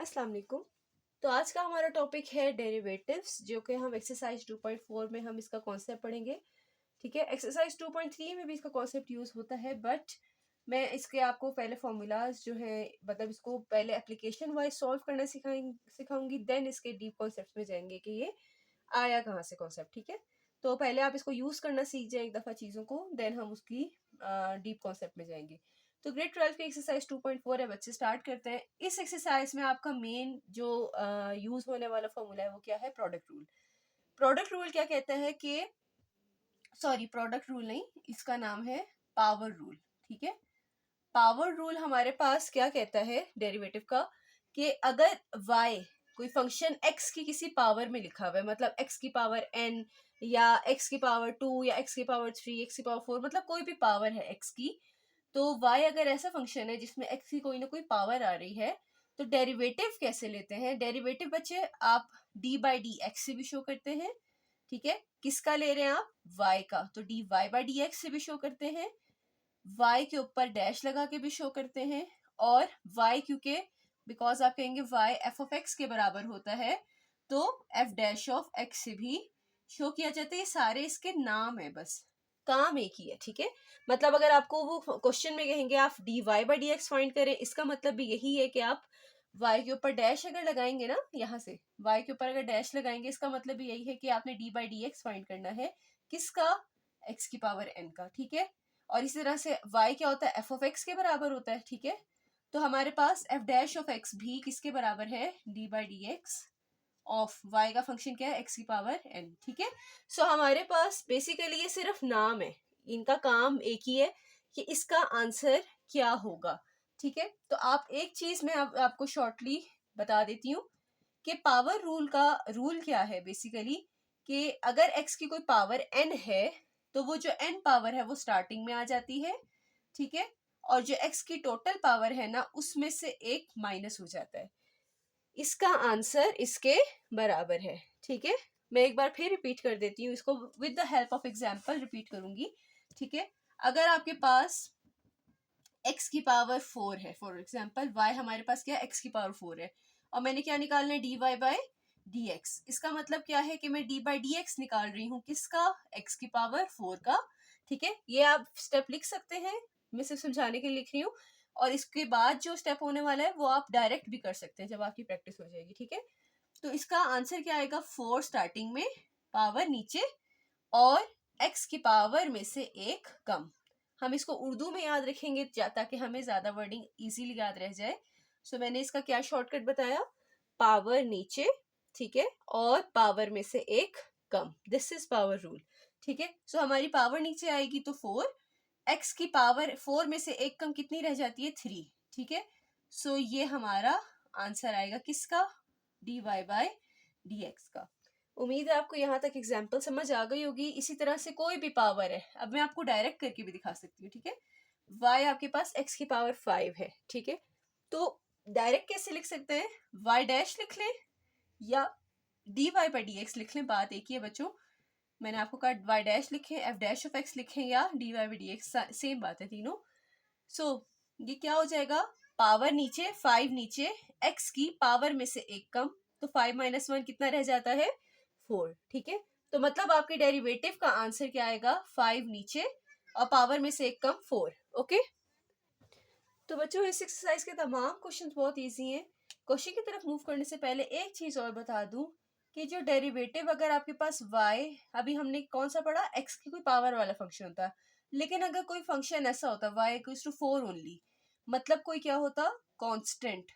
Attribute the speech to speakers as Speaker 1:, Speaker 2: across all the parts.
Speaker 1: अस्सलाम वालेकुम। तो आज का हमारा टॉपिक है डेरिवेटिव्स, जो कि हम एक्सरसाइज 2.4 में हम इसका कॉन्सेप्ट पढ़ेंगे। ठीक है, एक्सरसाइज 2.3 में भी इसका कॉन्सेप्ट यूज होता है, बट मैं इसके आपको पहले फॉर्मूलाज जो है, मतलब इसको पहले एप्लीकेशन वाइज सॉल्व करना सिखाऊंगी, देन इसके डीप कॉन्सेप्ट में जाएंगे कि ये आया कहाँ से कॉन्सेप्ट। ठीक है, तो पहले आप इसको यूज करना सीख जाए एक दफा चीजों को, देन हम उसकी डीप कॉन्सेप्ट में जाएंगे। तो ग्रेड 12 की एक्सरसाइज 2.4 है बच्चे, स्टार्ट करते हैं। इस एक्सरसाइज में आपका मेन जो यूज होने वाला फॉर्मूला है वो क्या है? Product rule. प्रोडक्ट रूल क्या कहता है कि, सॉरी प्रोडक्ट रूल नहीं, इसका नाम है पावर रूल। ठीक है, पावर रूल हमारे पास क्या कहता है डेरिवेटिव का, कि अगर y कोई फंक्शन x की किसी पावर में लिखा हुआ है, मतलब x की पावर n या x की पावर 2 या x की पावर 3, x की पावर 4, मतलब कोई भी पावर है x की, तो y अगर ऐसा फंक्शन है जिसमें x की कोई ना कोई पावर आ रही है, तो डेरिवेटिव कैसे लेते हैं? डेरिवेटिव बच्चे आप d बाई डी एक्स से भी शो करते हैं। ठीक है, किसका ले रहे हैं आप? y का, तो dy बाई डी एक्स से भी शो करते हैं, y के ऊपर डैश लगा के भी शो करते हैं, और y क्योंकि बिकॉज आप कहेंगे y एफ ऑफ एक्स के बराबर होता है, तो एफ डैश ऑफ एक्स से भी शो किया जाता है। ये सारे इसके नाम है, बस काम एक ही है। ठीक है, मतलब अगर आपको वो क्वेश्चन में कहेंगे आप d y by d x find करें, इसका मतलब भी यही है कि आप y के ऊपर डैश अगर लगाएंगे ना, यहाँ से y के ऊपर अगर डैश लगाएंगे, इसका मतलब भी यही है कि आपने D by d x find करना है। किसका? x की पावर n का। ठीक है, और इसी तरह से y क्या होता है? एफ ऑफ एक्स के बराबर होता है। ठीक है, तो हमारे पास एफ डैश ऑफ एक्स भी किसके बराबर है? D by d x of y का फंक्शन क्या है? x की पावर n। ठीक है, सो हमारे पास बेसिकली ये सिर्फ नाम है, इनका काम एक ही है कि इसका आंसर क्या होगा। ठीक है, तो आप एक चीज मैं आपको शॉर्टली बता देती हूँ कि पावर रूल का रूल क्या है बेसिकली, कि अगर x की कोई पावर n है, तो वो जो n पावर है वो स्टार्टिंग में आ जाती है। ठीक है, और जो x की टोटल पावर है ना, उसमें से एक माइनस हो जाता है। इसका आंसर इसके बराबर है। ठीक है, मैं एक बार फिर रिपीट कर देती हूँ इसको, with the help of example repeat करूंगी। ठीक है, अगर आपके पास x की पावर 4 है, फॉर एग्जांपल y हमारे पास क्या है? x की पावर 4 है, और मैंने क्या निकालना है? dy by dx। इसका मतलब क्या है कि मैं d बाई डी एक्स निकाल रही हूँ, किसका? x की पावर 4 का। ठीक है, ये आप स्टेप लिख सकते हैं, मैं सिर्फ समझाने के लिए लिख रही हूँ, और इसके बाद जो स्टेप होने वाला है वो आप डायरेक्ट भी कर सकते हैं जब आपकी प्रैक्टिस हो जाएगी। ठीक है, तो इसका आंसर क्या आएगा? 4 स्टार्टिंग में, पावर नीचे, और x की पावर में से एक कम। हम इसको उर्दू में याद रखेंगे ताकि हमें ज्यादा वर्डिंग इजीली याद रह जाए। सो मैंने इसका क्या शॉर्टकट बताया? पावर नीचे, ठीक है, और पावर में से एक कम, दिस इज पावर रूल। ठीक है, सो हमारी पावर नीचे आएगी तो 4, x की पावर 4 में से एक कम कितनी रह जाती है? 3। ठीक है, सो ये हमारा आंसर आएगा किसका? D y by d x का। उम्मीद है आपको यहाँ तक एग्जाम्पल समझ आ गई होगी। इसी तरह से कोई भी पावर है, अब मैं आपको डायरेक्ट करके भी दिखा सकती हूँ। ठीक है, y आपके पास x की पावर 5 है। ठीक है, तो डायरेक्ट कैसे लिख सकते हैं? y डैश लिख लें या d y by d x लिख लें, बात एक ही है बच्चों। मैंने आपको कहा y डैश लिखें, f डैश ऑफ x लिखें, या d y by d x, same बात है तीनों। सो ये क्या हो जाएगा? पावर नीचे, 5 नीचे, x की पावर में से एक कम, तो 5 माइनस 1 कितना रह जाता है? 4। ठीक है, तो मतलब आपके डेरिवेटिव का आंसर क्या आएगा? 5 नीचे और पावर में से एक कम 4। ओके, तो बच्चों इस एक्सरसाइज के तमाम क्वेश्चंस बहुत इजी हैं। क्वेश्चन की तरफ मूव करने से पहले एक चीज और बता दूं कि जो डेरिवेटिव अगर आपके पास y, अभी हमने कौन सा पढ़ा? x की कोई पावर वाला फंक्शन होता, लेकिन अगर कोई फंक्शन ऐसा होता y इक्वल्स टू 4 ओनली, मतलब कोई क्या होता? कांस्टेंट।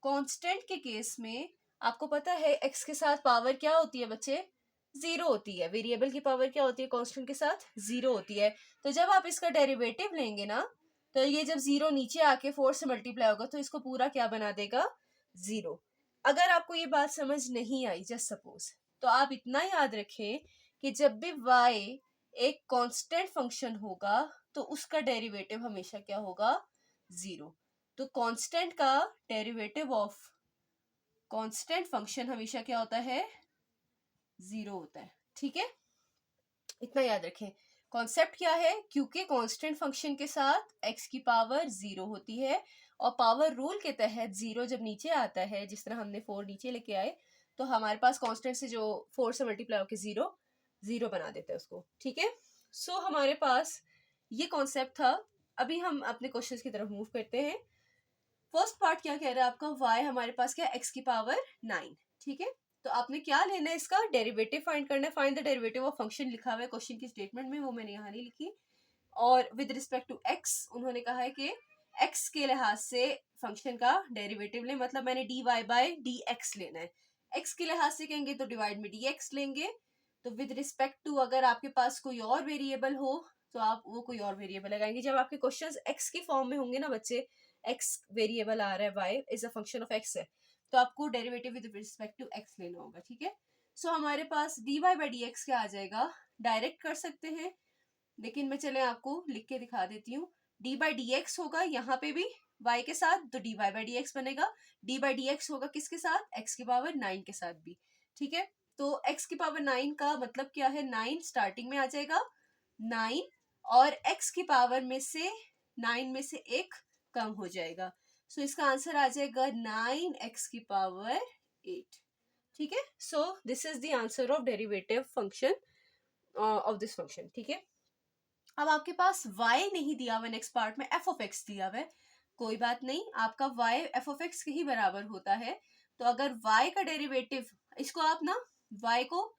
Speaker 1: कांस्टेंट के केस में आपको पता है x के साथ पावर क्या होती है बच्चे? 0 होती है। वेरिएबल की पावर क्या होती है कांस्टेंट के साथ? 0 होती है। तो जब आप इसका डेरिवेटिव लेंगे ना, तो ये जब 0 नीचे आके 4 से मल्टीप्लाई होगा, तो इसको पूरा क्या बना देगा? 0। अगर आपको ये बात समझ नहीं आई, जस्ट सपोज, तो आप इतना याद रखें कि जब भी y एक कांस्टेंट फंक्शन होगा, तो उसका डेरिवेटिव हमेशा क्या होगा? 0। तो कांस्टेंट का डेरिवेटिव ऑफ कांस्टेंट फंक्शन हमेशा क्या होता है? 0 होता है। ठीक है, इतना याद रखें। कॉन्सेप्ट क्या है? क्योंकि कांस्टेंट फंक्शन के साथ x की पावर 0 होती है और पावर रूल के तहत 0 जब नीचे आता है, जिस तरह हमने 4 नीचे लेके आए, तो हमारे पास कांस्टेंट से जो 4 से मल्टीप्लाई होकर 0 बना देते हैं उसको, ठीक है। सो हमारे पास ये कॉन्सेप्ट था। अभी हम अपने क्वेश्चंस की तरफ मूव करते हैं। फर्स्ट पार्ट क्या कह रहा है आपका, y हमारे पास क्या है, x की पावर 9, ठीक है। तो आपने क्या लेना है, इसका डेरिवेटिव फाइंड करना है। Find the derivative of function लिखा हुआ है क्वेश्चन की स्टेटमेंट में, वो मैंने यहाँ नहीं लिखी। और विद रिस्पेक्ट टू x उन्होंने कहा है कि x के लिहाज से फंक्शन का डेरिवेटिव ले, मतलब मैंने dy बाय dx लेना है। x के लिहाज से कहेंगे तो डिवाइड में dx लेंगे। तो विद रिस्पेक्ट टू अगर आपके पास कोई और वेरिएबल हो तो आप वो कोई और वेरिएबल लगाएंगे। जब आपके क्वेश्चंस x की फॉर्म में होंगे ना बच्चे, x वेरिएबल आ रहा है, y is a function of x है, तो आपको derivative with respect to x लेना होगा, ठीक है। सो हमारे पास dy बाई dx क्या आ जाएगा, डायरेक्ट कर सकते हैं, लेकिन मैं चले आपको लिख के दिखा देती हूँ। डी बाई डी एक्स होगा यहाँ पे भी y के साथ, तो d y by d x बनेगा। डी बाई डी एक्स होगा किसके साथ, x की पावर 9 के साथ भी, ठीक है। तो x की पावर 9 का मतलब क्या है, 9 स्टार्टिंग में आ जाएगा 9, और x की पावर में से 9 में से एक कम हो जाएगा। सो इसका आंसर आ जाएगा 9x की पावर 8, ठीक है। So this is the answer of derivative function of this function, ठीक है। अब आपके पास y नहीं दिया हुआ नेक्स्ट पार्ट में, f ऑफ x दिया हुआ है, कोई बात नहीं, आपका y f ऑफ x के ही बराबर होता है। तो अगर y का डेरिवेटिव, इसको आप ना y को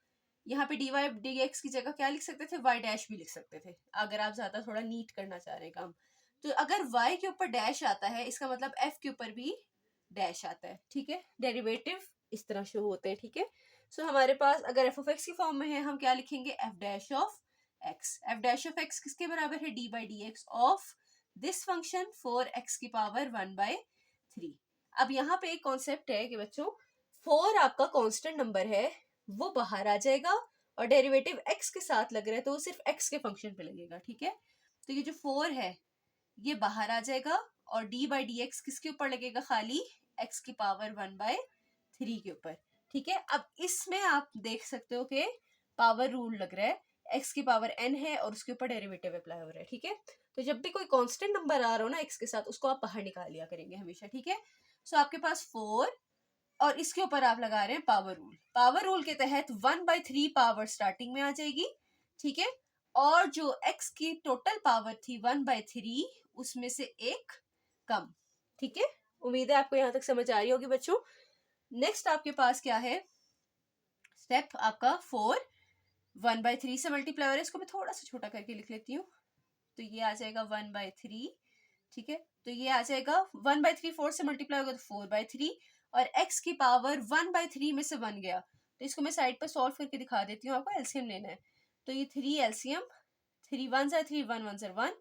Speaker 1: यहाँ पे dy dx की जगह क्या लिख सकते थे, y डैश भी लिख सकते थे, अगर आप ज्यादा थोड़ा नीट करना चाह रहे हैं काम। तो अगर y के ऊपर डैश आता है, इसका मतलब f के ऊपर भी डैश आता है, ठीक है। डेरिवेटिव इस तरह शो होते हैं, ठीक है। सो हमारे पास अगर f ऑफ x की फॉर्म में है, हम क्या लिखेंगे, f dash of x। f dash of x किसके बराबर है, d by d x of this function 4x की पावर 1/3। अब यहाँ पे एक कॉन्सेप्ट है कि बच्चों 4 आपका कांस्टेंट नंबर है, वो बाहर आ जाएगा, और डेरिवेटिव x के साथ लग रहा है तो वो सिर्फ x के फंक्शन पे लगेगा, ठीक है। तो ये जो 4 है ये बाहर आ जाएगा, और d बाई डी एक्स किसके ऊपर लगेगा, खाली x की पावर 1/3 के ऊपर, ठीक है। अब इसमें आप देख सकते हो कि पावर रूल लग रहा है, x की पावर n है और उसके ऊपर डेरिवेटिव अप्लाई हो रहा है, ठीक है। तो जब भी कोई कांस्टेंट नंबर आ रहा हो ना x के साथ, उसको आप बाहर निकाल लिया करेंगे हमेशा, ठीक है। सो आपके पास 4 और इसके ऊपर आप लगा रहे हैं पावर रूल। पावर रूल के तहत 1/3 पावर स्टार्टिंग में आ जाएगी, ठीक है। और जो x की टोटल पावर थी 1/3, उसमें से एक कम, ठीक है। उम्मीद है आपको यहां तक समझ आ रही होगी बच्चों। नेक्स्ट आपके पास क्या है, स्टेप आपका 4 1/3 से मल्टीप्लाई हो रहा है, इसको मैं थोड़ा सा छोटा करके लिख लेती हूँ। तो ये आ जाएगा 1/3, ठीक है। तो ये आ जाएगा 1/3, 4 से मल्टीप्लाई होगा तो 4/3, और x की पावर 1/3 में से 1 गया, तो इसको मैं साइड पर सॉल्व करके दिखा देती हूँ, आपको एलसीएम लेना है। तो ये 3 एलसीएम, 3 1 ज़ा 3, 1 1 ज़ा 1,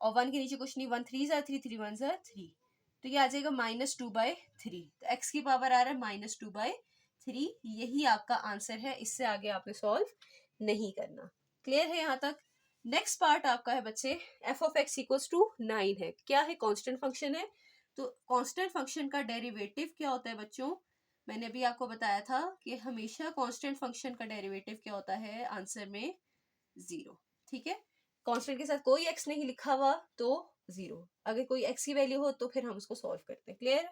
Speaker 1: और 1 के नीचे कुछ नहीं, 1 3 ज़ा 3, 3 1 ज़ा 3, तो ये आ जाएगा -2/3। तो x की पावर आ रहा है -2/3, यही आपका आंसर है, इससे आगे आपने सॉल्व नहीं करना। क्लियर है यहाँ तक। नेक्स्ट पार्ट आपका है बच्चे, f of x equals to 9 है, क्या है, कांस्टेंट फंक्शन है। तो कांस्टेंट फंक्शन का डेरिवेटिव क्या होता है बच्चों, मैंने अभी आपको बताया था कि हमेशा कांस्टेंट फंक्शन का डेरिवेटिव क्या होता है, आंसर में 0, ठीक है। कांस्टेंट के साथ कोई x नहीं लिखा हुआ तो 0, अगर कोई x की वैल्यू हो तो फिर हम उसको सॉल्व करते हैं, क्लियर है।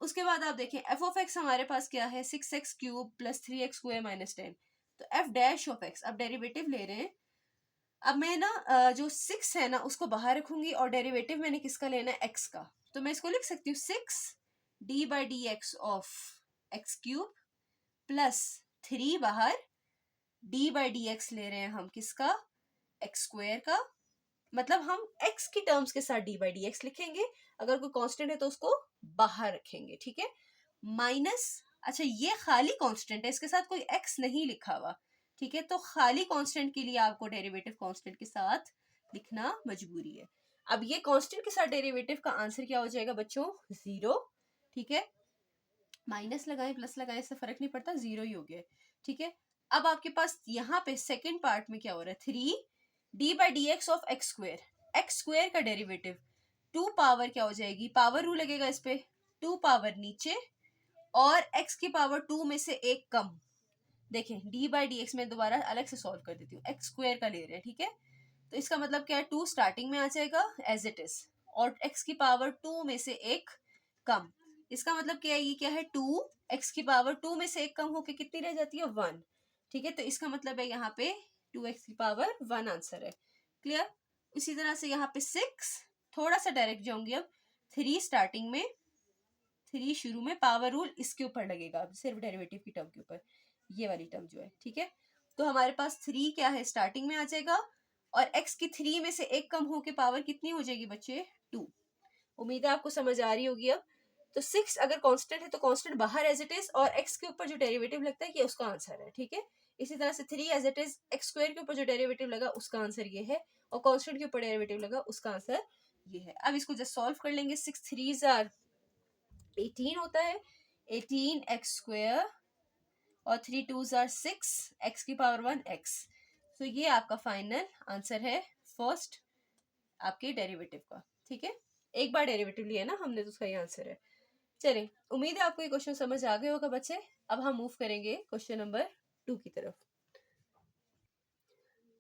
Speaker 1: उसके बाद आप देखें f ऑफ x हमारे पास क्या है, 6x cube plus 3x square minus 10। तो f डैश ऑफ x, अब डेरिवेटिव ले रहे हैं। अब मैं ना जो 6 है ना उसको बाहर रखूंगी, और डेरिवेटिव मैंने किसका लेना है, x का। तो मैं इसको लिख सकती हूँ 6 d by d x of x cube plus 3 बाहर d बाई डी एक्स ले रहे हैं हम किसका, एक्स स्क्वायर का, मतलब हम x की टर्म्स के साथ d बाई डी एक्स लिखेंगे, अगर कोई कांस्टेंट है तो उसको बाहर रखेंगे, ठीक है। माइनस, अच्छा ये खाली कांस्टेंट है, इसके साथ कोई x नहीं लिखा हुआ, ठीक है। तो खाली कांस्टेंट के लिए आपको डेरिवेटिव कांस्टेंट के साथ लिखना मजबूरी है। अब ये कांस्टेंट के साथ डेरिवेटिव का आंसर क्या हो जाएगा बच्चों, 0, ठीक है। माइनस लगाए प्लस लगाए इससे फर्क नहीं पड़ता, 0 ही हो गया, ठीक है। अब आपके पास यहाँ पे सेकेंड पार्ट में क्या हो रहा है, 3 d by d x of x square, x square का डेरिवेटिव 2 पावर क्या हो जाएगी, पावर रू लगेगा इस पे, 2 पावर नीचे और x की पावर 2 में से एक कम। देखें d बाई डी एक्स में दोबारा अलग से सॉल्व कर देती हूँ, एक्स स्क्वायर का ले रहे हैं, ठीक है। तो इसका मतलब क्या है, 2 स्टार्टिंग में आ जाएगा एज इट इज, और x की पावर 2 में से एक कम। इसका मतलब क्या है, ये क्या है 2, x की पावर 2 में से एक कम होके कितनी रह जाती है 1। ठीक है, तो इसका मतलब है यहाँ पे 2x की पावर 1 आंसर है। क्लियर। इसी तरह से यहाँ पे 6, थोड़ा सा डायरेक्ट जाऊंगी अब। 3 स्टार्टिंग में, 3 शुरू में, पावर रूल इसके ऊपर लगेगा सिर्फ डेरिवेटिव की टर्म के ऊपर, ये वाली टर्म जो है। ठीक है, तो हमारे पास 3 क्या है स्टार्टिंग में आ जाएगा, और x की 3 में से एक कम होके पावर कितनी हो जाएगी बच्चे 2। उम्मीद है आपको समझ आ रही होगी अब। तो 6 अगर कांस्टेंट है तो कांस्टेंट बाहर एज इट इज, और x के ऊपर जो डेरिवेटिव लगता है ये उसका आंसर है। ठीक है, इसी तरह से 3 as it is, x square के ऊपर जो डेरिवेटिव लगा उसका आंसर ये है, और कांस्टेंट के ऊपर डेरिवेटिव लगा उसका आंसर ये है। अब इसको जस्ट सॉल्व कर लेंगे। 6 3 आर 18 होता है, 18x स्क्वायर, और 3 2 आर 6, x की पावर 1 x। तो ये आपका फाइनल आंसर है फर्स्ट आपके डेरिवेटिव का। ठीक है, एक बार डेरिवेटिव लिया ना हमने तो उसका ये आंसर है। चलिए, उम्मीद है आपको ये क्वेश्चन समझ आ गए होगा बच्चे। अब हम मूव करेंगे क्वेश्चन नंबर 2 की तरफ।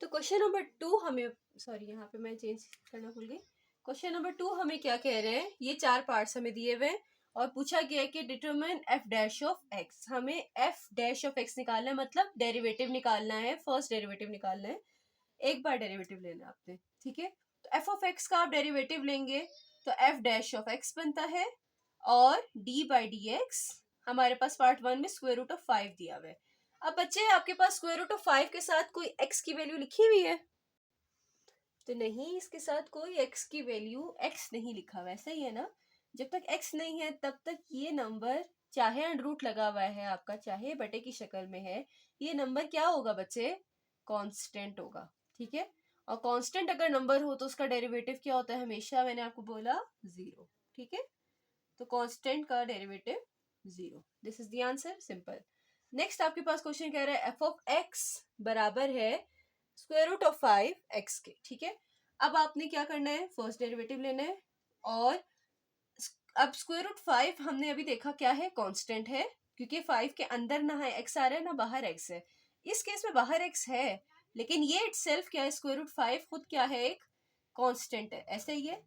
Speaker 1: तो क्वेश्चन नंबर 2 हमें, सॉरी यहाँ पे मैं चेंज करना भूल गई। क्वेश्चन नंबर 2 हमें क्या कह रहे हैं, ये 4 पार्ट्स हमें दिए हुए हैं और पूछा गया है कि determine F dash of x. हमें एफ डैश ऑफ एक्स निकालना है, मतलब डेरिवेटिव निकालना है, फर्स्ट डेरिवेटिव निकालना है। एक बार डेरिवेटिव लेना आपने। ठीक है, तो एफ ऑफ एक्स का आप डेरिवेटिव लेंगे तो एफ डैश ऑफ एक्स बनता है, और डी बाई डी एक्स हमारे पास पार्ट 1 में स्क्वायर रूट ऑफ 5 दिया हुआ है। अब बच्चे आपके पास स्क्वायर रूट ऑफ 5 के साथ कोई x की वैल्यू लिखी हुई है? तो नहीं, इसके साथ कोई x की वैल्यू x नहीं लिखा हुआ है, सही है ना। जब तक x नहीं है तब तक ये नंबर, चाहे अंडर रूट लगा हुआ है आपका, चाहे बटे की शक्ल में है, ये नंबर क्या होगा बच्चे, कांस्टेंट होगा। ठीक है, और कांस्टेंट अगर नंबर हो तो उसका डेरिवेटिव क्या होता है हमेशा, मैंने आपको बोला 0। ठीक है, तो कांस्टेंट का derivative 0। This is the answer, simple. Next आपके पास क्वेश्चन कह रहा है एफ ऑफ एक्स बराबर है स्क्वायर रूट ऑफ 5 एक्स के। ठीक है, अब आपने क्या करना है, फर्स्ट डेरिवेटिव लेना है, और अब स्क्वायर रूट 5 हमने अभी देखा क्या है, कांस्टेंट है, क्योंकि 5 के अंदर ना है एक्स आ रहा है ना बाहर एक्स है। इस केस में बाहर एक्स है, लेकिन ये इटसेल्फ क्या है, स्क्वायर रूट 5 खुद क्या है, एक कांस्टेंट है, ऐसे ही है।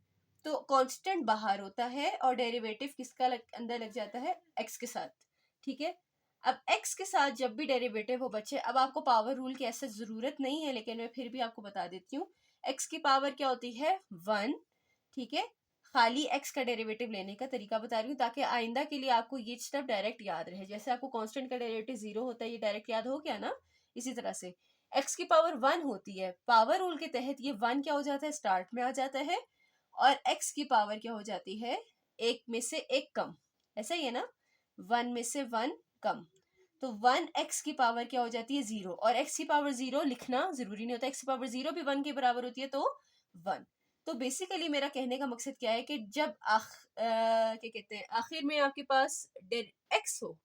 Speaker 1: तो कांस्टेंट बाहर होता है और डेरिवेटिव किसका अंदर लग जाता है, एक्स के साथ। ठीक है, अब x के साथ जब भी डेरिवेटिव हो बच्चे, अब आपको पावर रूल की ऐसे जरूरत नहीं है, लेकिन मैं फिर भी आपको बता देती हूँ। x की पावर क्या होती है 1। ठीक है, खाली x का डेरिवेटिव लेने का तरीका बता रही हूँ ताकि आइंदा के लिए आपको ये स्टेप डायरेक्ट याद रहे। जैसे आपको कांस्टेंट का डेरिवेटिव 0 होता है, ये डायरेक्ट याद हो गया ना, इसी तरह से x की पावर 1 होती है, पावर रूल के तहत ये 1 क्या हो जाता है, स्टार्ट में आ जाता है, और x की पावर क्या हो जाती है, एक में से एक कम, ऐसा ही है ना, 1 में से 1 कम। तो 1x की पावर क्या हो जाती है 0, और x की पावर 0 लिखना जरूरी नहीं होता, x की पावर 0 भी 1 के बराबर होती है, तो 1। तो बेसिकली मेरा कहने का मकसद क्या है कि जब क्या कहते हैं, आखिर में आपके पास x हो,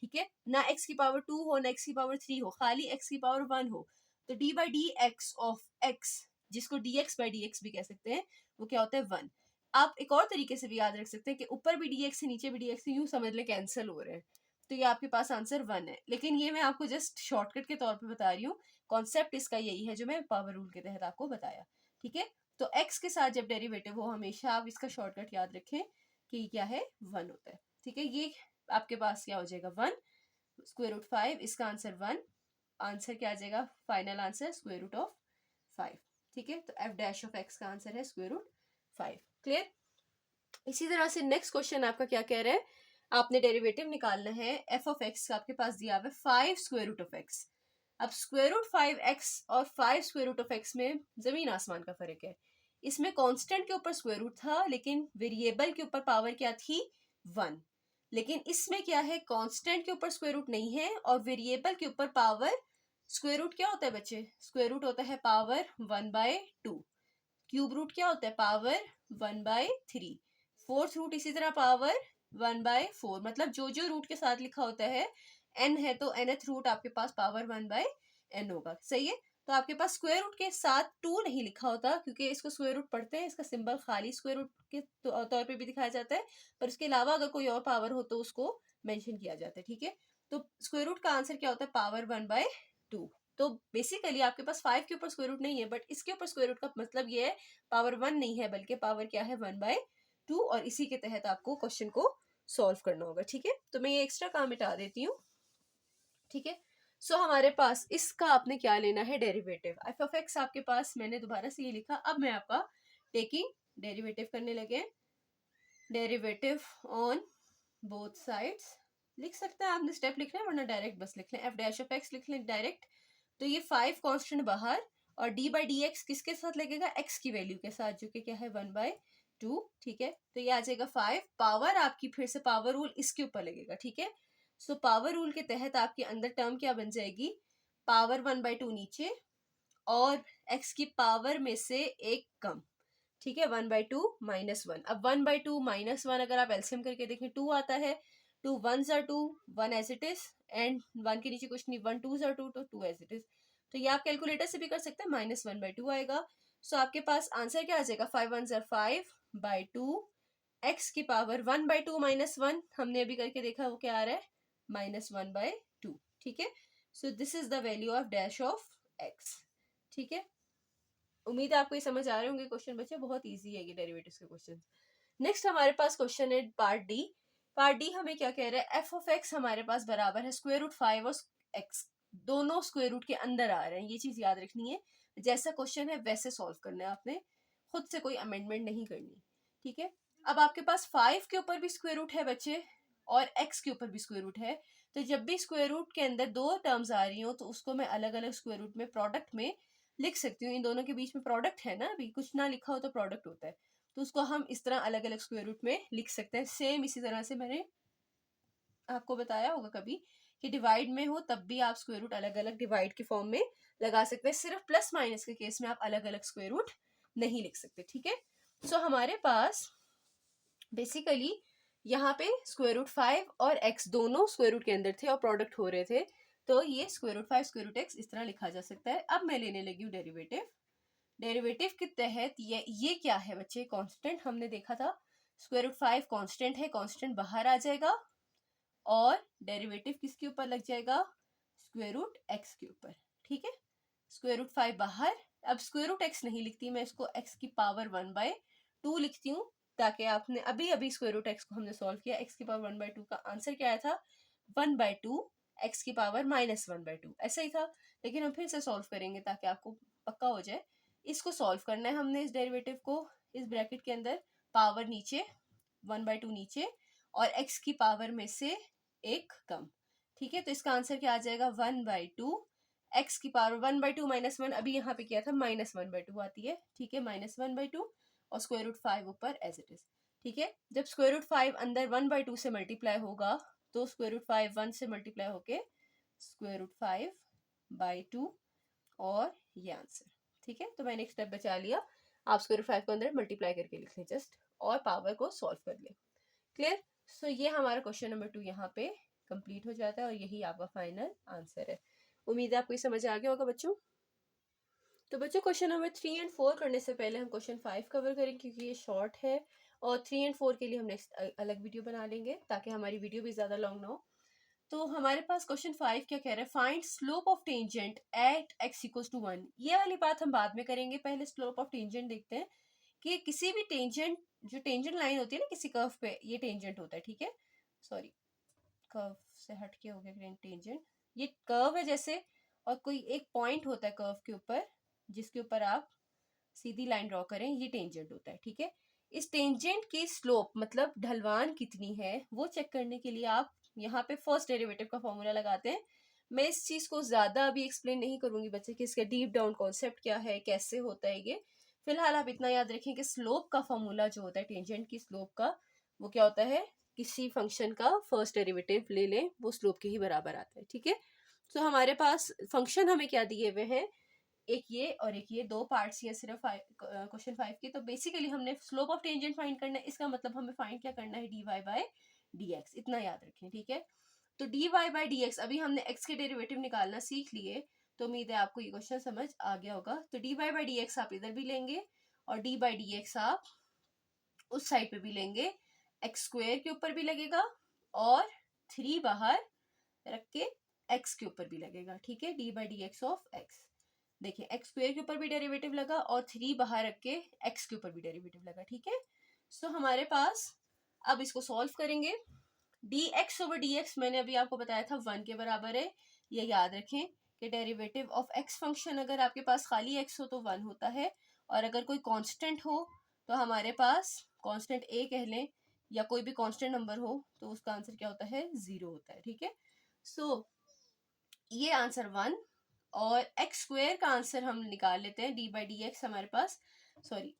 Speaker 1: ठीक है ना, x की पावर 2 हो ना x की पावर 3 हो, खाली x की पावर 1 हो, तो d by d x of x, जिसको dx बाई डी एक्स भी कह सकते हैं, वो क्या होता है 1। आप एक और तरीके से भी याद रख सकते हैं कि ऊपर भी dx है नीचे भी dx है, यूं समझ ले कैंसिल हो रहे हैं, तो ये आपके पास आंसर 1 है। लेकिन ये मैं आपको जस्ट शॉर्टकट के तौर पे बता रही हूँ, कॉन्सेप्ट इसका यही है जो मैं पावर रूल के तहत आपको बताया। ठीक है, तो x के साथ जब डेरिवेटिव हो हमेशा आप इसका शॉर्टकट याद रखें कि क्या है 1 होता है। ठीक है, ये आपके पास क्या हो जाएगा 1 स्क्वायर रूट 5, इसका आंसर 1, आंसर क्या आ जाएगा, final answer square root of 5। ठीक है, तो एफ डैश ऑफ एक्स का आंसर है स्क्वायर रूट 5। क्लियर। इसी तरह से नेक्स्ट क्वेश्चन आपका क्या कह रहा है, आपने डेरिवेटिव निकालना है एफ ऑफ एक्स का, आपके पास दिया हुआ है 5 स्क्वायर रूट ऑफ एक्स। अब स्क्वायर रूट 5x और 5 स्क्वायर रूट ऑफ एक्स में जमीन आसमान का फर्क है। इसमें कांस्टेंट के ऊपर स्क्वायर रूट था, लेकिन वेरिएबल के ऊपर पावर क्या थी 1। लेकिन इसमें क्या है, कांस्टेंट के ऊपर स्क्वायर रूट नहीं है और वेरिएबल के ऊपर पावर, स्क्वायर रूट क्या होता है बच्चे, स्क्वायर रूट होता है पावर 1/2, क्यूब रूट क्या होता है पावर 1/3, फोर्थ रूट इसी तरह पावर 1/4, मतलब जो जो रूट के साथ लिखा होता है n है तो nth रूट आपके पास पावर 1/n होगा। सही है, तो आपके पास स्क्वायर रूट के साथ 2 नहीं लिखा होता, क्योंकि इसको स्क्वायर रूट पढ़ते हैं, इसका सिंबल खाली स्क्वायर रूट के तौर पे भी दिखाया जाता है, पर उसके अलावा अगर कोई और पावर हो तो उसको मेंशन किया जाता है। ठीक है, तो स्क्वायर रूट का आंसर क्या होता है पावर 1/2। तो बेसिकली आपके पास 5 के ऊपर स्क्वायर रूट नहीं है, बट इसके ऊपर स्क्वायर रूट का मतलब ये है पावर 1 नहीं है, बल्कि पावर क्या है 1/2, और इसी के तहत आपको क्वेश्चन को सॉल्व करना होगा। ठीक है, तो मैं ये एक्स्ट्रा काम मिटा देती हूँ। ठीक है, सो हमारे पास इसका आपने क्या लेना है, डेरिवेटिव। एफ ऑफ एक्स आपके पास मैंने दोबारा से ये लिखा, अब मैं आपका टेकिंग डेरिवेटिव करने लगे। डेरिवेटिव ऑन बोथ साइड्स, लिख सकते हैं आपने, स्टेप लिखना है वरना डायरेक्ट बस लिख लें, एफ डैश ऑफ एक्स लिख लें डायरेक्ट। तो ये 5 कांस्टेंट बाहर, और डी बाई डी एक्स किसके साथ लगेगा, एक्स की वैल्यू के साथ, जो कि क्या है 1/2। ठीक है, तो ये आ जाएगा 5, पावर आपकी फिर से पावर रूल इसके ऊपर लगेगा। ठीक है, सो पावर रूल के तहत आपके अंदर टर्म क्या बन जाएगी, पावर 1/2 नीचे और एक्स की पावर में से एक कम। ठीक है, 1/2 -1। अब 1/2 -1 अगर आप एलसीएम करके देखें 2 आता है, 2 1s are 2, 1 as it is, and 1 के नीचे कुछ नहीं, 1 2s are 2, तो 2 एज इट इज। तो ये आप कैलकुलेटर से भी कर सकते हैं, -1/2 आएगा। सो आपके पास आंसर क्या आ जाएगा, 5 1s are 5/2, एक्स की पावर 1/2 -1, हमने अभी करके देखा वो क्या आ रहा है, -1/2। ठीक है, so this is the value of dash of x. ठीक है, उम्मीद है आपको ये समझ आ रहे होंगे क्वेश्चन बच्चे, बहुत इजी है ये डेरिवेटिव्स के क्वेश्चन। नेक्स्ट हमारे पास क्वेश्चन है पार्ट डी। पार्ट डी हमें क्या कह रहा है, एफ ऑफ एक्स हमारे पास बराबर है स्क्वायर रूट 5 और एक्स, दोनों स्क्वायर रूट के अंदर आ रहे हैं, ये चीज याद रखनी है। जैसा क्वेश्चन है वैसे सॉल्व करना है आपने, खुद से कोई अमेंडमेंट नहीं करनी। ठीक है, अब आपके पास 5 के ऊपर भी स्क्वायर रूट है बच्चे, और एक्स के ऊपर भी स्क्वायर रूट है, तो जब भी स्क्वायर रूट के अंदर दो टर्म्स आ रही हो तो उसको मैं अलग अलग स्क्वायर रूट में प्रोडक्ट में लिख सकती हूँ। इन दोनों के बीच में प्रोडक्ट है ना, अभी कुछ ना लिखा हो तो प्रोडक्ट होता है, तो उसको हम इस तरह अलग अलग स्क्वायर रूट में लिख सकते हैं। सेम इसी तरह से मैंने आपको बताया होगा कभी कि डिवाइड में हो तब भी आप स्क्वायर रूट अलग अलग डिवाइड के फॉर्म में लगा सकते हैं, सिर्फ प्लस माइनस के केस में आप अलग अलग स्क्वायर रूट नहीं लिख सकते। ठीक है, सो हमारे पास बेसिकली यहाँ पे स्क्वायर रूट 5 और x दोनों स्क्वायर रूट के अंदर थे और प्रोडक्ट हो रहे थे, तो ये स्क्वायर रूट 5 स्क्वायर रूट x इस तरह लिखा जा सकता है। अब मैं लेने लगी हूँ डेरिवेटिव। डेरिवेटिव के तहत ये क्या है बच्चे, कांस्टेंट हमने देखा था, स्क्वायर रूट 5 कांस्टेंट है, कांस्टेंट बाहर आ जाएगा और डेरिवेटिव किसके ऊपर लग जाएगा, स्क्वायर रूट x के ऊपर। ठीक है, स्क्वायर रूट 5 बाहर, अब स्क्वायर रूट x नहीं लिखती मैं, इसको x की पावर 1/2 लिखती हूँ, ताकि आपने अभी अभी स्क्वायर रूट x को हमने सॉल्व किया, x की पावर 1/2 का आंसर क्या आया था, 1/2 x की पावर -1/2, ऐसा ही था। लेकिन हम फिर से सॉल्व करेंगे ताकि आपको पक्का हो जाए। इसको सॉल्व करना है हमने, इस डेरिवेटिव को, इस ब्रैकेट के अंदर पावर नीचे 1/2 नीचे और x की पावर में से एक कम। ठीक है, तो इसका आंसर क्या आ जाएगा, 1/2 x की पावर 1/2 -1, अभी यहाँ पे किया था -1/2 आती है। ठीक है, -1/2 और स्क्वायर रूट 5 ऊपर एज इट इज। ठीक है, जब स्क्वायर रूट 5 अंदर 1/2 से मल्टीप्लाई होगा तो स्क्वायर रूट 5 1 से मल्टीप्लाई होके स्क्वायर रूट 5/2 और ये आंसर। ठीक है, तो मैंने एक स्टेप बचा लिया, आप स्क्वायर रूट 5 को अंदर मल्टीप्लाई करके लिख लें जस्ट, और पावर को सॉल्व कर लें। क्लियर, सो ये हमारा क्वेश्चन नंबर 2 यहाँ पे कंप्लीट हो जाता है और यही आपका फाइनल आंसर है। उम्मीद है आपको ये समझ आ गया होगा बच्चों। तो बच्चों क्वेश्चन नंबर 3 एंड 4 करने से पहले हम क्वेश्चन 5 कवर करेंगे, क्योंकि ये शॉर्ट है, और 3 एंड 4 के लिए हम नेक्स्ट अलग वीडियो बना लेंगे ताकि हमारी वीडियो भी ज़्यादा लॉन्ग ना हो। तो हमारे पास क्वेश्चन 5 क्या कह रहा है, find slope of tangent at x equals to 1। ये वाली बात हम बाद में करेंगे, पहले स्लोप ऑफ टेंजेंट देखते हैं कि किसी भी टेंजेंट, जो टेंजेंट लाइन होती है ना किसी कर्व पे, ये टेंजेंट होता है। ठीक है, सॉरी कर्व से हट के हो गया टेंजेंट, ये कर्व है जैसे, और कोई एक पॉइंट होता है कर्व के ऊपर जिसके ऊपर आप सीधी लाइन ड्रॉ करें, ये टेंजेंट होता है। ठीक है, इस टेंजेंट की स्लोप मतलब ढलवान कितनी है वो चेक करने के लिए आप यहाँ पे फर्स्ट डेरिवेटिव का फॉर्मूला लगाते हैं। मैं इस चीज को ज्यादा अभी एक्सप्लेन नहीं करूंगी बच्चे कि इसका डीप डाउन कॉन्सेप्ट क्या है, कैसे होता है ये। फिलहाल आप इतना याद रखें कि स्लोप का फॉर्मूला जो होता है टेंजेंट की स्लोप का, वो क्या होता है, किसी फंक्शन का फर्स्ट डेरिवेटिव ले लें वो स्लोप के ही बराबर आता है। ठीक है, तो हमारे पास फंक्शन हमें क्या दिए हुए हैं, एक ये और एक ये, दो पार्ट्स ये सिर्फ क्वेश्चन 5 की। तो बेसिकली हमने स्लोप ऑफ टेंजेंट फाइंड करना है, इसका मतलब हमें फाइंड क्या करना है, dy बाय dx, इतना याद रखें। ठीक है, तो dy बाय dx, अभी हमने x के डेरिवेटिव निकालना सीख लिए, तो उम्मीद है आपको ये क्वेश्चन समझ आ गया होगा। तो dy बाय dx आप इधर भी लेंगे और d बाय dx आप उस साइड पे भी लेंगे, x स्क्वायर के ऊपर भी लगेगा और 3 बाहर रख के एक्स के ऊपर भी लगेगा, ठीक है, D by d x of x. देखिए एक्स स्क्वेयर के ऊपर भी डेरिवेटिव लगा और 3 बाहर रख के एक्स के ऊपर भी डेरिवेटिव लगा, ठीक है। सो हमारे पास, अब इसको सॉल्व करेंगे। D x over D x मैंने अभी आपको बताया था 1 के बराबर है, ये याद रखें कि डेरिवेटिव ऑफ एक्स फंक्शन अगर आपके पास खाली एक्स हो तो 1 होता है, और अगर कोई कांस्टेंट हो तो हमारे पास कांस्टेंट ए कह लें या कोई भी कांस्टेंट नंबर हो तो उसका आंसर क्या होता है, 0 होता है, ठीक है। सो ये आंसर 1, और एक्स स्क्वेयर का आंसर हम निकाल लेते हैं, डी बाई डी एक्स हमारे पास, सॉरी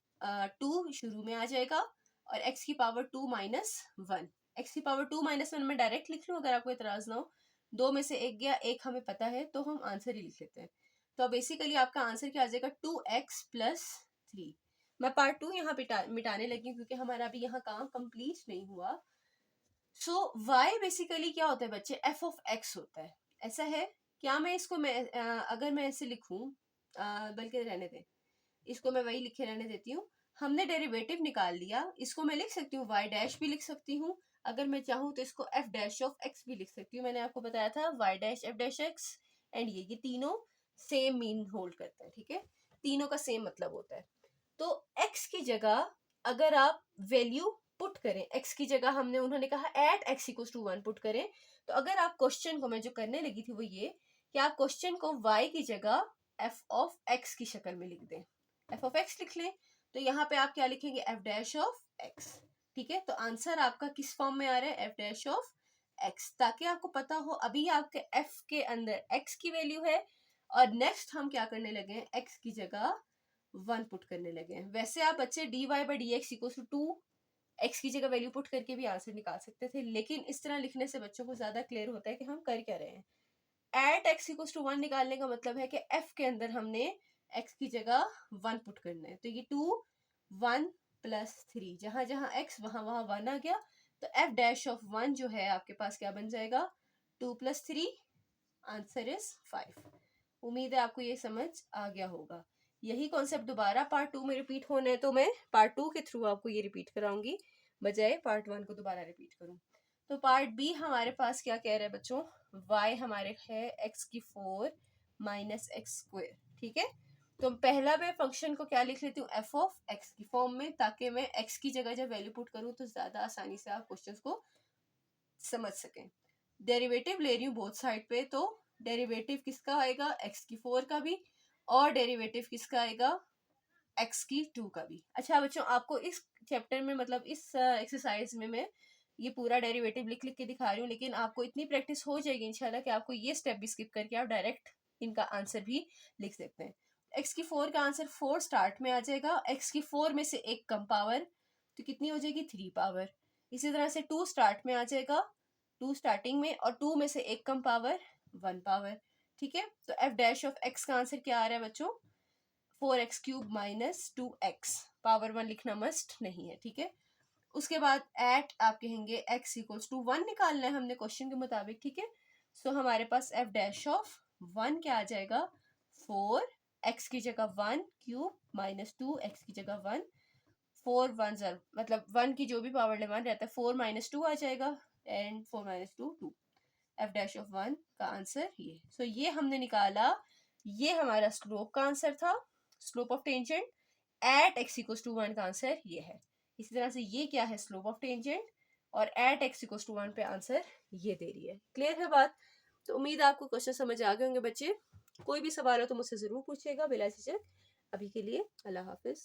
Speaker 1: 2 शुरू में आ जाएगा, और एक्स की पावर 2 माइनस 1, एक्स की पावर 2 माइनस 1 मैं डायरेक्ट लिख लूँ अगर आपको इतराज ना हो, 2 में से एक गया, एक हमें पता है तो हम आंसर ही लिख लेते हैं। तो बेसिकली आपका आंसर क्या आ जाएगा, 2x प्लस 3। मैं पार्ट 2 यहाँ मिटाने लगी क्योंकि हमारा अभी यहाँ काम कंप्लीट नहीं हुआ। सो y बेसिकली क्या होता है बच्चे, f ऑफ x होता है, ऐसा है क्या। मैं इसको अगर मैं ऐसे लिखूं, बल्कि रहने दें, इसको मैं वही लिखे रहने देती हूँ। हमने डेरिवेटिव निकाल लिया, इसको मैं लिख सकती हूँ y डैश भी लिख सकती हूँ, अगर मैं चाहूँ तो इसको f डैश ऑफ x भी लिख सकती हूँ। मैंने आपको बताया था y dash f dash x and ये तीनों सेम मीन होल्ड करते हैं, ठीक है, तीनों का सेम मतलब होता है। तो x की जगह अगर आप वैल्यू पुट करें, x की जगह हमने, उन्होंने कहा at x equals to 1 put करें, तो अगर आप क्वेश्चन को, मैं जो करने लगी थी वो ये कि आप क्वेश्चन को y की जगह f ऑफ x की शक्ल में लिख दें, f ऑफ x लिख लें, तो यहाँ पे आप क्या लिखेंगे, f डैश ऑफ x, ठीक है। तो आंसर आपका किस फॉर्म में आ रहा है, f डैश ऑफ x, ताकि आपको पता हो अभी आपके f के अंदर x की वैल्यू है, और नेक्स्ट हम क्या करने लगे हैं, x की जगह 1 पुट करने लगे हैं। वैसे आप बच्चे d y by d x equal to 2 x की जगह वैल्यू पुट करके भी आंसर निकाल सकते थे, लेकिन इस तरह लिखने से बच्चों को ज्यादा क्लियर होता है कि हम कर क्या रहे हैं। एट एक्स इक्वल टू 1 निकालने का मतलब है कि एफ के अंदर हमने एक्स की जगह 1 पुट करना है, तो ये 2 1 प्लस 3, जहां जहां एक्स वहां वहां 1 आ गया, तो एफ डैश ऑफ 1 जो है आपके पास क्या बन जाएगा, 2 प्लस 3, आंसर इज 5। उम्मीद है आपको ये समझ आ गया होगा। यही कॉन्सेप्ट दोबारा पार्ट 2 में रिपीट होना है, तो मैं पार्ट 2 के थ्रू आपको ये रिपीट कराऊंगी, बजाय पार्ट 1 को दोबारा रिपीट करूं। तो पार्ट बी हमारे पास क्या कह रहा है बच्चों, y हमारे है x की 4 माइनस एक्स स्क्वेयर, ठीक है। तो पहला मैं फंक्शन को क्या लिख लेती हूँ, f ऑफ x की फॉर्म में, ताकि मैं x की जगह जब वैल्यू पुट करूँ तो ज्यादा आसानी से आप क्वेश्चंस को समझ सकें। डेरिवेटिव ले रही हूँ बोथ साइड पे, तो डेरिवेटिव किसका आएगा, x की 4 का भी, और डेरिवेटिव किसका आएगा, x की 2 का भी। अच्छा बच्चों, आपको इस चैप्टर में, मतलब इस एक्सरसाइज में मैं ये पूरा डेरिवेटिव लिख लिख के दिखा रही हूँ, लेकिन आपको इतनी प्रैक्टिस हो जाएगी इंशाल्लाह कि आपको ये स्टेप भी स्किप करके आप डायरेक्ट इनका आंसर भी लिख सकते हैं। x की 4 का आंसर 4 स्टार्ट में आ जाएगा, x की 4 में से एक कम पावर तो कितनी हो जाएगी, 3 पावर। इसी तरह से 2 स्टार्ट में आ जाएगा, 2 स्टार्टिंग में, और 2 में से एक कम पावर 1 पावर, ठीक है। तो f डैश ऑफ x का आंसर क्या आ रहा है बच्चों, 4x cube minus 2x, power 1 लिखना मस्ट नहीं है, ठीक है। उसके बाद एट आप कहेंगे x इक्वल्स टू 1 निकालना है हमने क्वेश्चन के मुताबिक, ठीक है। सो हमारे पास f डैश ऑफ 1 क्या आ जाएगा, 4 x की जगह 1 क्यूब माइनस 2 x की जगह 1, 4 1 ज़र मतलब 1 की जो भी पावर डिमांड रहता है 4 माइनस 2 आ जाएगा, and 4 minus 2 2, f dash of 1 का आंसर ये। सो ये हमने निकाला, ये हमारा स्लोप का आंसर था, slope of tangent at x equals to 1 का आंसर ये है। इसी तरह से ये क्या है, स्लोप ऑफ टेंजेंट, और एट x इक्वल्स टू 1 पे आंसर ये दे रही है। क्लियर है बात। तो उम्मीद है आपको क्वेश्चन समझ आ गए होंगे बच्चे। कोई भी सवाल हो तो मुझसे ज़रूर पूछिएगा बिला झिझक। अभी के लिए अल्लाह हाफिज़।